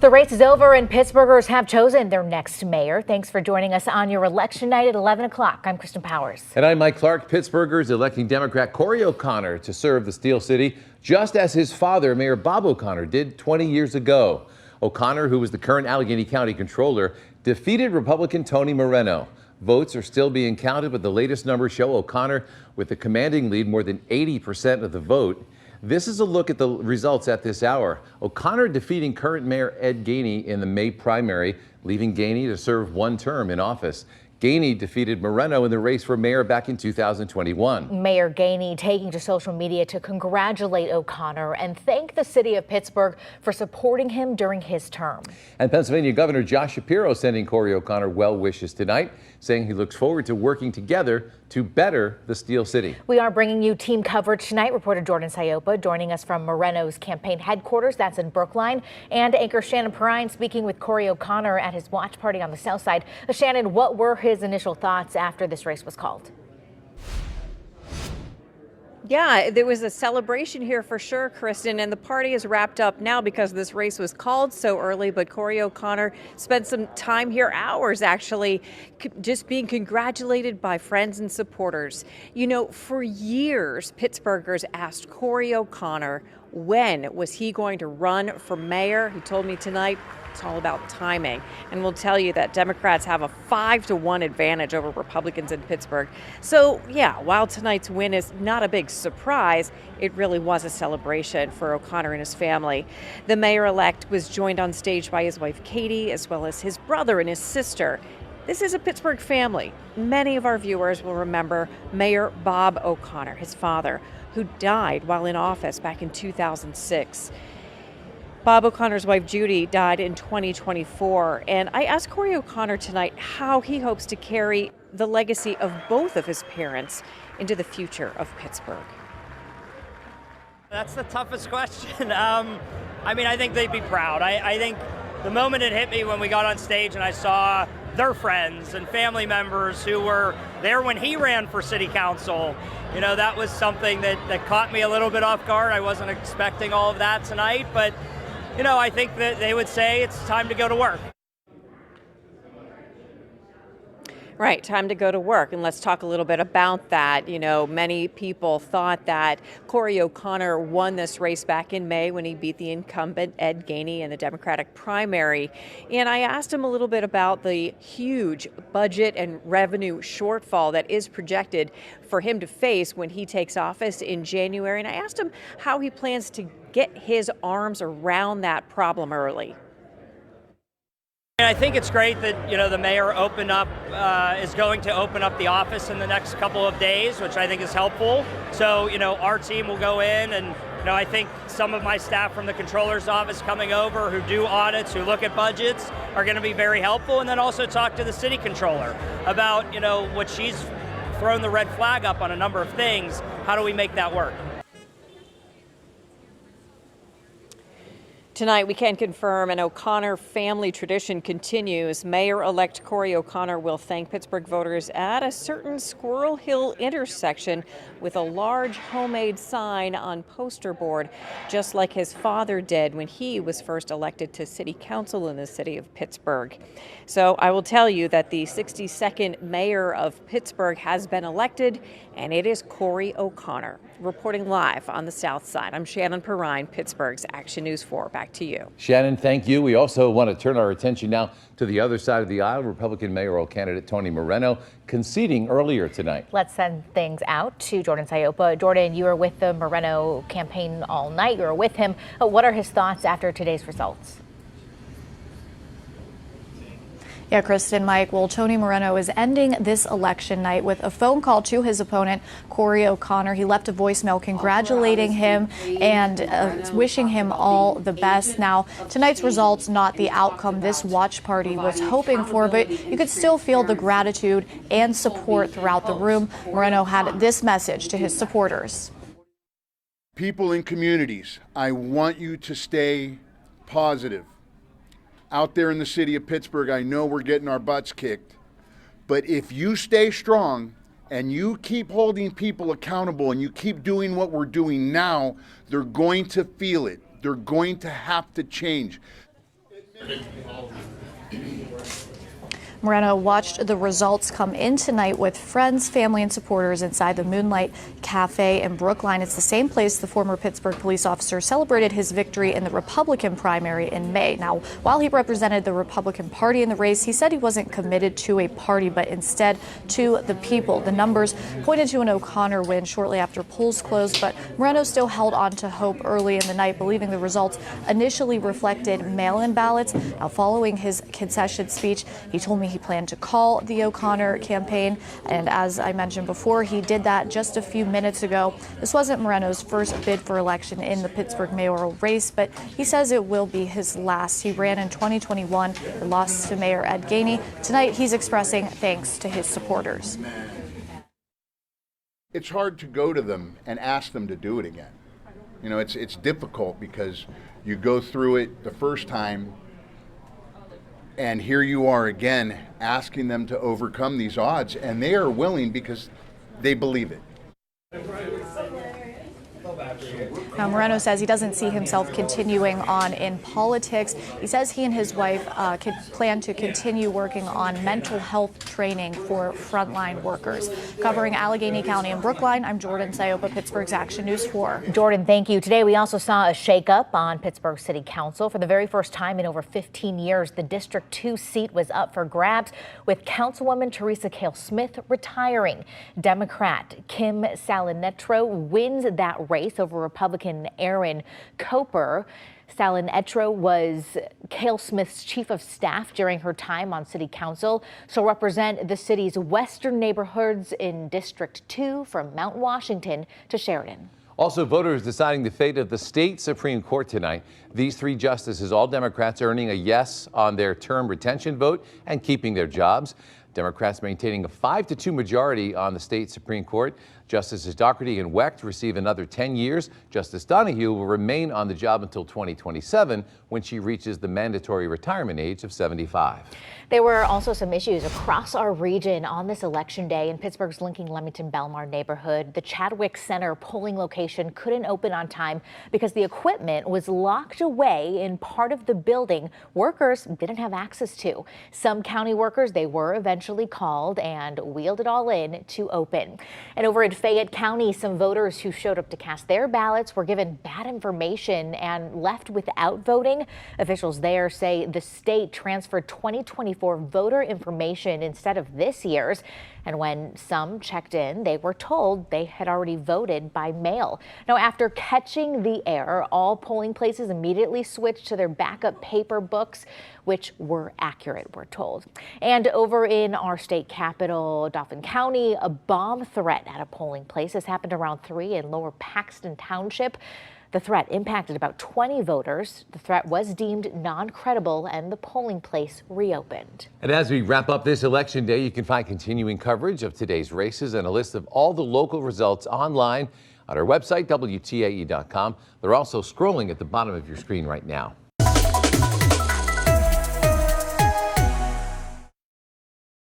The race is over and Pittsburghers have chosen their next mayor. Thanks for joining us on your election night at 11 o'clock. I'm Kristen Powers. And I'm Mike Clark. Pittsburghers electing Democrat Cory O'Connor to serve the Steel City, just as his father, Mayor Bob O'Connor, did 20 years ago. O'Connor, who was the current Allegheny County Controller, defeated Republican Tony Moreno. Votes are still being counted, but the latest numbers show O'Connor with a commanding lead, more than 80% of the vote. This is a look at the results at this hour. O'Connor defeating current Mayor Ed Gainey in the May primary, leaving Gainey to serve one term in office. Gainey defeated Moreno in the race for mayor back in 2021. Mayor Gainey taking to social media to congratulate O'Connor and thank the city of Pittsburgh for supporting him during his term. And Pennsylvania Governor Josh Shapiro sending Cory O'Connor well wishes tonight, saying he looks forward to working together to better the Steel City. We are bringing you team coverage tonight. Reporter Jordan Sayopa joining us from Moreno's campaign headquarters. That's in Brookline. And anchor Shannon Perrine speaking with Cory O'Connor at his watch party on the south side. Shannon, what were his initial thoughts after this race was called? Yeah, there was a celebration here for sure, Kristen, and the party is wrapped up now because this race was called so early. But Cory O'Connor spent some time here, hours actually, just being congratulated by friends and supporters. You know, for years, Pittsburghers asked Cory O'Connor when was he going to run for mayor. He told me tonight it's all about timing. And we'll tell you that Democrats have a 5-1 advantage over Republicans in Pittsburgh. So, yeah, while tonight's win is not a big surprise, it really was a celebration for O'Connor and his family. The mayor-elect was joined on stage by his wife, Katie, as well as his brother and his sister. This is a Pittsburgh family. Many of our viewers will remember Mayor Bob O'Connor, his father, who died while in office back in 2006. Bob O'Connor's wife, Judy, died in 2024, and I asked Cory O'Connor tonight how he hopes to carry the legacy of both of his parents into the future of Pittsburgh. That's the toughest question. I think they'd be proud. I think the moment it hit me when we got on stage and I saw their friends and family members who were there when he ran for city council, you know, that was something that caught me a little bit off guard. I wasn't expecting all of that tonight, but you know, I think that they would say it's time to go to work. Right, time to go to work. And let's talk a little bit about that. You know, many people thought that Cory O'Connor won this race back in May when he beat the incumbent Ed Gainey in the Democratic primary. And I asked him a little bit about the huge budget and revenue shortfall that is projected for him to face when he takes office in January. And I asked him how he plans to get his arms around that problem early. I think it's great that, you know, the mayor is going to open up the office in the next couple of days, which I think is helpful. So, you know, our team will go in and, you know, I think some of my staff from the controller's office coming over who do audits, who look at budgets, are going to be very helpful. And then also talk to the city controller about, you know, what she's thrown the red flag up on a number of things. How do we make that work? Tonight, we can confirm an O'Connor family tradition continues. Mayor-elect Cory O'Connor will thank Pittsburgh voters at a certain Squirrel Hill intersection with a large homemade sign on poster board, just like his father did when he was first elected to city council in the city of Pittsburgh. So I will tell you that the 62nd mayor of Pittsburgh has been elected, and it is Cory O'Connor. Reporting live on the south side, I'm Shannon Perrine, Pittsburgh's Action News 4. Back to you. Shannon, thank you. We also want to turn our attention now to the other side of the aisle. Republican mayoral candidate Tony Moreno conceding earlier tonight. Let's send things out to Jordan Sayopa. Jordan, you were with the Moreno campaign all night. You were with him. What are his thoughts after today's results? Yeah, Kristen, Mike. Well, Tony Moreno is ending this election night with a phone call to his opponent, Cory O'Connor. He left a voicemail congratulating him and wishing him all the best. Now, tonight's results, not the outcome this watch party was hoping for, but you could still feel the gratitude and support throughout the room. Moreno had this message to his supporters. People in communities, I want you to stay positive. Out there in the city of Pittsburgh, I know we're getting our butts kicked, but if you stay strong and you keep holding people accountable and you keep doing what we're doing now, they're going to feel it. They're going to have to change. Moreno watched the results come in tonight with friends, family, and supporters inside the Moonlight Cafe in Brookline. It's the same place the former Pittsburgh police officer celebrated his victory in the Republican primary in May. Now, while he represented the Republican Party in the race, he said he wasn't committed to a party, but instead to the people. The numbers pointed to an O'Connor win shortly after polls closed, but Moreno still held on to hope early in the night, believing the results initially reflected mail-in ballots. Now, following his concession speech, he told me he planned to call the O'Connor campaign, and as I mentioned before, he did that just a few minutes ago. This wasn't Moreno's first bid for election in the Pittsburgh mayoral race, but he says it will be his last. He ran in 2021 and lost to Mayor Ed Gainey. Tonight, he's expressing thanks to his supporters. It's hard to go to them and ask them to do it again. You know, it's difficult because you go through it the first time, and here you are again asking them to overcome these odds, and they are willing because they believe it. Now, Moreno says he doesn't see himself continuing on in politics. He says he and his wife plan to continue working on mental health training for frontline workers. Covering Allegheny County and Brookline, I'm Jordan Sayopa, Pittsburgh's Action News 4. Jordan, thank you. Today, we also saw a shakeup on Pittsburgh City Council. For the very first time in over 15 years, the District 2 seat was up for grabs, with Councilwoman Teresa Cale Smith retiring. Democrat Kim Salinetro wins that race over Republican Aaron Coper. Salinetro was Cale Smith's chief of staff during her time on City Council. She'll represent the city's western neighborhoods in District 2 from Mount Washington to Sheridan. Also, voters deciding the fate of the state Supreme Court tonight. These three justices, all Democrats, earning a yes on their term retention vote and keeping their jobs. Democrats maintaining a 5-2 majority on the state Supreme Court. Justices Dougherty and Wecht receive another 10 years. Justice Donahue will remain on the job until 2027, when she reaches the mandatory retirement age of 75. There were also some issues across our region on this election day. In Pittsburgh's Lincoln-Leamington-Belmar neighborhood, the Chadwick Center polling location couldn't open on time because the equipment was locked away in part of the building workers didn't have access to. Some county workers, they were eventually called and wheeled it all in to open. And over in Fayette County, some voters who showed up to cast their ballots were given bad information and left without voting. Officials there say the state transferred 2024 voter information instead of this year's. And when some checked in, they were told they had already voted by mail. Now, after catching the error, all polling places immediately switched to their backup paper books, which were accurate, we're told. And over in our state capital, Dauphin County, a bomb threat at a polling place has happened around 3 in Lower Paxton Township. The threat impacted about 20 voters. The threat was deemed non-credible and the polling place reopened. And as we wrap up this election day, you can find continuing coverage of today's races and a list of all the local results online on our website, WTAE.com. They're also scrolling at the bottom of your screen right now.